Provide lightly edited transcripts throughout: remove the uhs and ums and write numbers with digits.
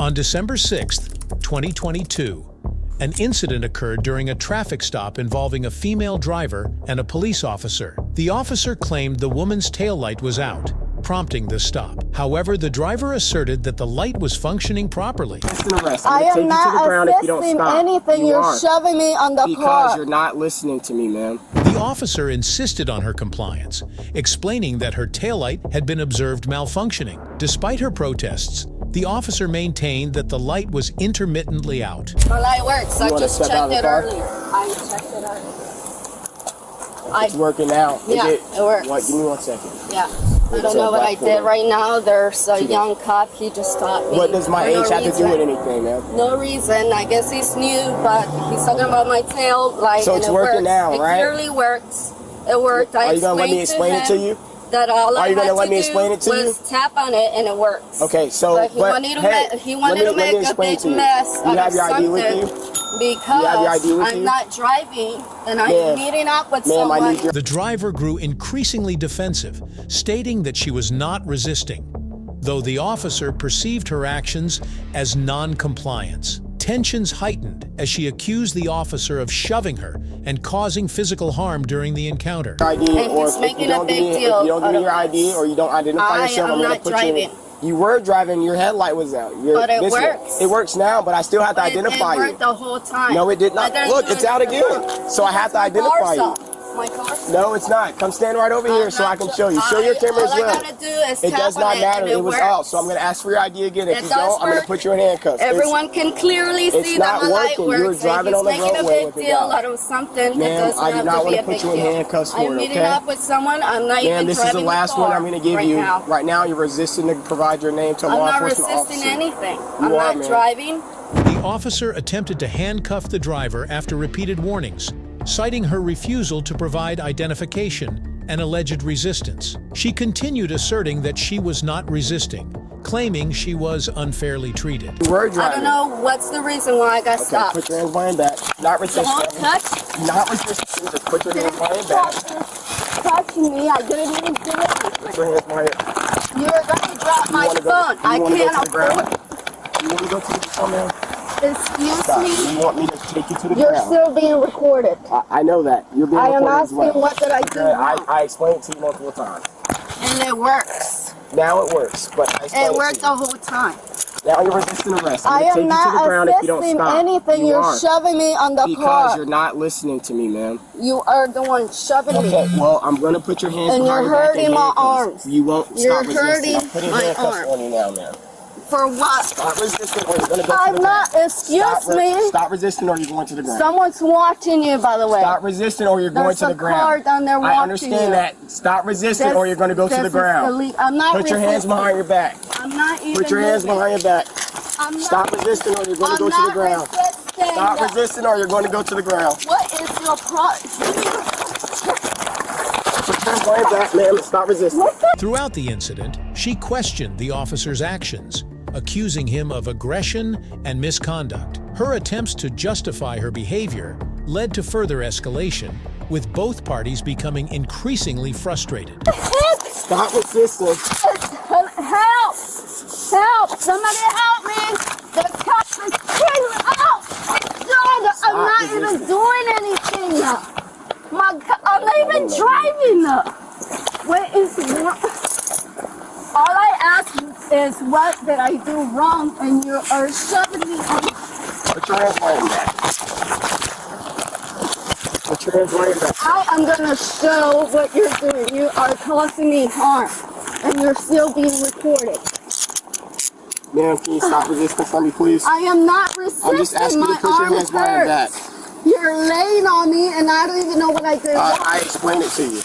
On December 6, 2022, an incident occurred during a traffic stop involving a female driver and a police officer. The officer claimed the woman's taillight was out, prompting the stop. However, the driver asserted that the light was functioning properly. I am not assisting anything. You're shoving me on the car. Because you're not listening to me, ma'am. The officer insisted on her compliance, explaining that her taillight had been observed malfunctioning. Despite her protests, the officer maintained that the light was intermittently out. The light works. I just checked it earlier. I checked it earlier. It's working now. Yeah, it works. What? Give me 1 second. Yeah. I don't know what I did right now. There's a young cop. He just stopped me. What does my age have to do with anything, man? No reason. I guess he's new, but he's talking about my tail light. So it's working now, right? It clearly works. It worked. Are you gonna let me explain it to you? That all I had to do was tap on it and it works. Okay, so but he wanted to make a big mess out of something because I'm not driving and I'm meeting up with someone. The driver grew increasingly defensive, stating that she was not resisting, though the officer perceived her actions as non-compliance. Tensions heightened as she accused the officer of shoving her and causing physical harm during the encounter. And he's making a big deal. If you don't give me your ID or you don't identify yourself, I'm going to put you in. You were driving, your headlight was out. But it works. It works now, but I still have to identify you. It worked the whole time. No, it did not. Look, it's out again. So I have to identify you. My car's No, it's not. Come stand right over here so I can show you. Show your camera as well. All I gotta do is it does not matter. It was works. off. So I'm going to ask for your ID again. If you don't, I'm going to put you in handcuffs. Everyone can clearly see that my light works. You're driving on the roadway with it. He's making a big deal out of something that doesn't I do not want to have to be a put you big in deal. handcuffs for it, okay? I'm meeting up with someone. I'm not even driving the car. This is the last one I'm going to give you. Right now, you're resisting to provide your name to a law enforcement officer. I'm not resisting anything. I'm not driving. The officer attempted to handcuff the driver after repeated warnings, citing her refusal to provide identification and alleged resistance. She continued asserting that she was not resisting, claiming she was unfairly treated. I don't know what's the reason why I got stopped. Put your hands behind back. Not resisting. Don't touch. Not resisting. Just put your hands behind back. Touch me. I didn't even do anything. Put your hands behind. You're going to drop my phone. I can't afford it. You want to go to the ground, man? Excuse me? You want me to take you to the ground? You're still being recorded. I know that. You're being recorded as well. I am asking what did I do wrong? I explained it to you multiple times. And it works. Now it works, but I explained it worked the whole time. Now you're resisting arrest. I am not assisting anything. You're shoving me on the car. Because you're not listening to me, ma'am. You are the one shoving me. Okay, well, I'm going to put your hands behind your back. And you're hurting my arms. You won't stop resisting. You're hurting I'm putting handcuffs on you now, ma'am. For what? Stop resisting or you're going to go I'm not. Excuse me. Stop resisting or you're going to the ground. Someone's watching you, by the way. Stop resisting or you're going to the ground. There's a car down there watching you. I understand that. Stop resisting or you're going to go to the ground. I'm not Put your hands behind your back. I'm not even Put your hands behind your back. Stop resisting or you're going to go to the ground. Stop resisting or you're going to go to the ground. What is your problem? Put your hands behind your back, ma'am. Stop resisting. Throughout the incident, she questioned the officer's actions, accusing him of aggression and misconduct. Her attempts to justify her behavior led to further escalation, with both parties becoming increasingly frustrated. Stop resisting. Help! Help! Somebody help me! The cop is killing out! I'm not even doing anything now. I'm not even driving now. What is wrong? All I ask is what did I do wrong, and you are shoving me on. Put your hands behind your back. Put your hands behind your back. How I'm gonna show what you're doing? You are causing me harm, and you're still being recorded. Ma'am, can you stop resisting for me, please? I am not resisting. I'm just asking you to put your hands behind your back. You're laying on me, and I don't even know what I did. I explained it to you.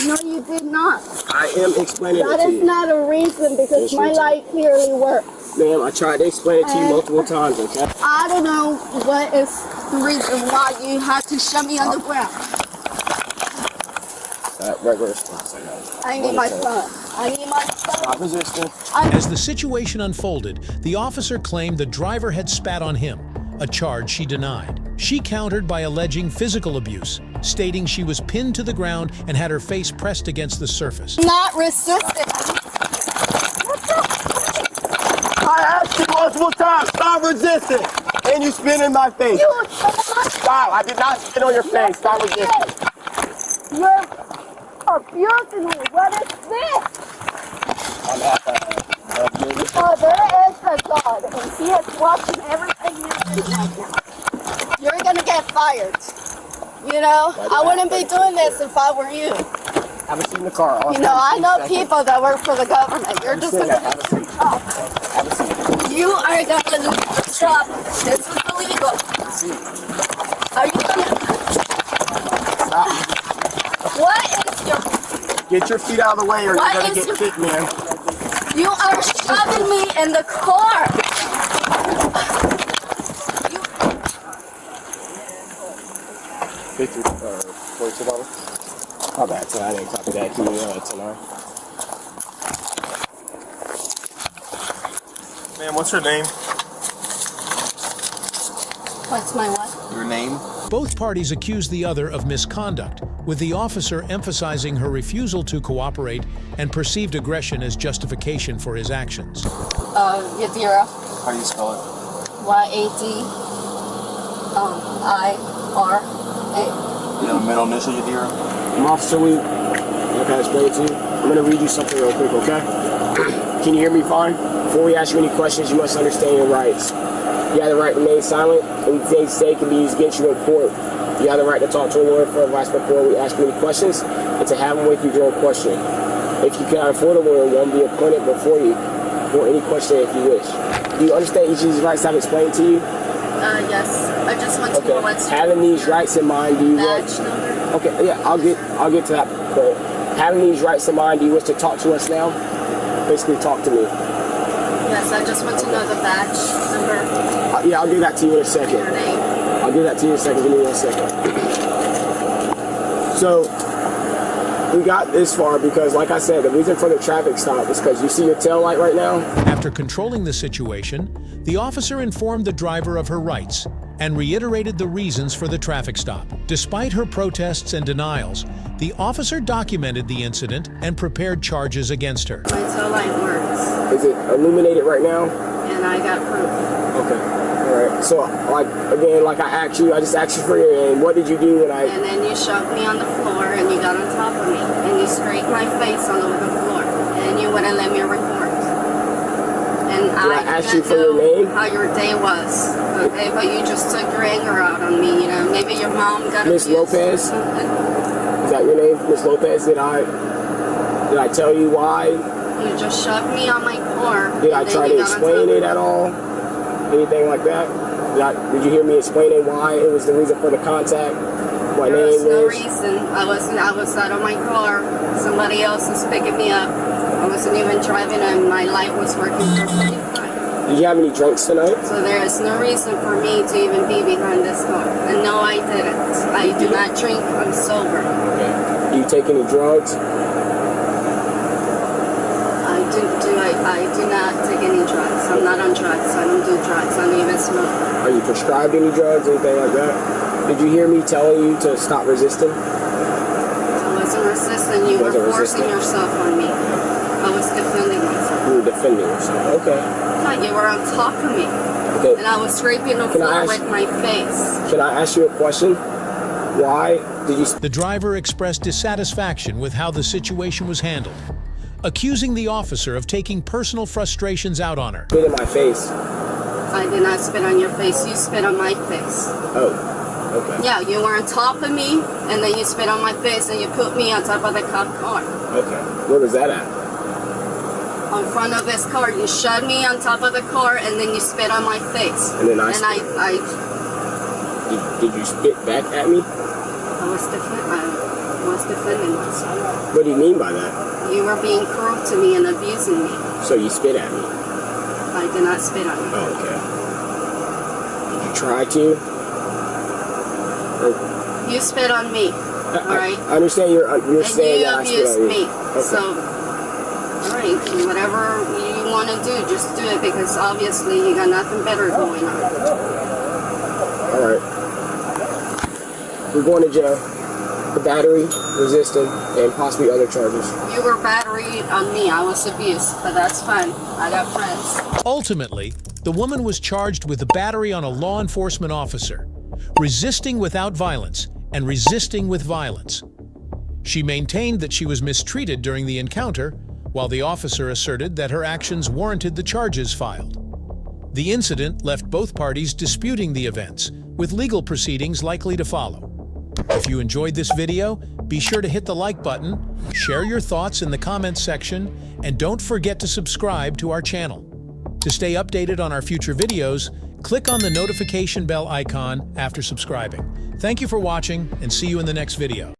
No, you did not. I am explaining it to you. That is not a reason because my light clearly works. Ma'am, I tried to explain it to you multiple times, okay? I don't know what is the reason why you had to shove me on the ground. Regular response, I got it. I need my phone. I need my phone. Stop resisting. As the situation unfolded, the officer claimed the driver had spat on him, a charge she denied. She countered by alleging physical abuse, stating she was pinned to the ground and had her face pressed against the surface. Not resisting. I asked you multiple times. Stop resisting. And you spit in my face. Stop. I did not spit on your face. Stop resisting. You're abusing me. What is this? I'm not abusing. Oh, there is a God, and He is watching everything you do right now. You're gonna get fired. You know, I wouldn't be doing this if I were you. Have a seat in the car. You know, I know people that work for the government. You're just gonna Have a seat. Have a seat. You are gonna lose your job. This is illegal. Are you gonna? Stop. What is your? Get your feet out of the way or What you're going to is get your- kicked, man. You are shoving me in the car. You. 50, $42. My bad, so I didn't copy that. Can you tonight? Man, what's her name? What's my what? Your name? Both parties accused the other of misconduct, with the officer emphasizing her refusal to cooperate and perceived aggression as justification for his actions. Yadira. How do you spell it? Y-A-D-I-R-A. You have a middle initial, Yadira? Officer, like I explained to you, I'm going to read you something real quick, okay? Can you hear me fine? Before we ask you any questions, you must understand your rights. You have the right to remain silent. Anything you say can be used against you in court. You have the right to talk to a lawyer for advice before we ask you any questions and to have them with you during questioning. If you cannot afford a lawyer, one will be appointed before you for any question if you wish. Do you understand each of these rights I've explained to you? Yes. I just want to know what's Having these rights in mind, do you badge number. Okay, yeah, I'll get to that point. Having these rights in mind, do you wish to talk to us now? Basically, talk to me. Yes, I just want to know the badge number. Yeah, I'll do that to you in a second. Your name. I'll do that to you in a second. Give me 1 second. So, we got this far because, like I said, the reason for the traffic stop is because you see your tail light right now? After controlling the situation, the officer informed the driver of her rights and reiterated the reasons for the traffic stop. Despite her protests and denials, the officer documented the incident and prepared charges against her. My tail light works, Is it illuminated right now? and I got proof. Okay. All right. So, like I asked you, I just asked you for your name. What did you do when I... And then you shoved me on the floor, and you got on top of me, and you scraped my face all over the floor, and you wouldn't let me record. And I ask you didn't for your know name? how your day was, okay? But you just took your anger out on me, you know? Maybe your mom got Miss abused or Lopez? something. Is that your name, Miss Lopez? Did I tell you why? You just shoved me on my floor. Did I and then try you to got on explain top it of at all? Anything like that? Did you hear me explaining why it was the reason for the contact? My There was name no is... reason. I was out of my car. Somebody else was picking me up. I wasn't even driving, and my light was working perfectly fine. Did you have any drinks tonight? So there is no reason for me to even be behind this car. And no, I didn't. I do not drink. I'm sober. Okay. Do you take any drugs? I do not take any drugs. I'm not on drugs. I don't do drugs. I don't even smoke. Are you prescribed any drugs, anything like that? Did you hear me telling you to stop resisting? I wasn't resisting. You were forcing yourself on me. I was defending myself. You were defending yourself. Okay. No, you were on top of me. Okay. And I was scraping the floor with my face. Can I ask you a question? Why did you... The driver expressed dissatisfaction with how the situation was handled, accusing the officer of taking personal frustrations out on her. Spit in my face. I did not spit on your face. You spit on my face. Oh, okay. Yeah, you were on top of me, and then you spit on my face, and you put me on top of the cop car. Okay. Where was that at? On front of this car. You shoved me on top of the car, and then you spit on my face. And then Did you spit back at me? I was defending myself. What do you mean by that? You were being cruel to me and abusing me. So you spit at me? I did not spit on you. Oh, okay. Did you try to? Or... You spit on me, alright? I understand you're saying that I spit on you. And you abused me. Okay. So, alright, whatever you want to do, just do it, because obviously you got nothing better going on. Alright. We're going to jail for battery, resisting, and possibly other charges. You were battery on me. I was abused, but that's fine. I got friends. Ultimately, the woman was charged with battery on a law enforcement officer, resisting without violence, and resisting with violence. She maintained that she was mistreated during the encounter, while the officer asserted that her actions warranted the charges filed. The incident left both parties disputing the events, with legal proceedings likely to follow. If you enjoyed this video, be sure to hit the like button, share your thoughts in the comments section, and don't forget to subscribe to our channel. To stay updated on our future videos, click on the notification bell icon after subscribing. Thank you for watching, and see you in the next video.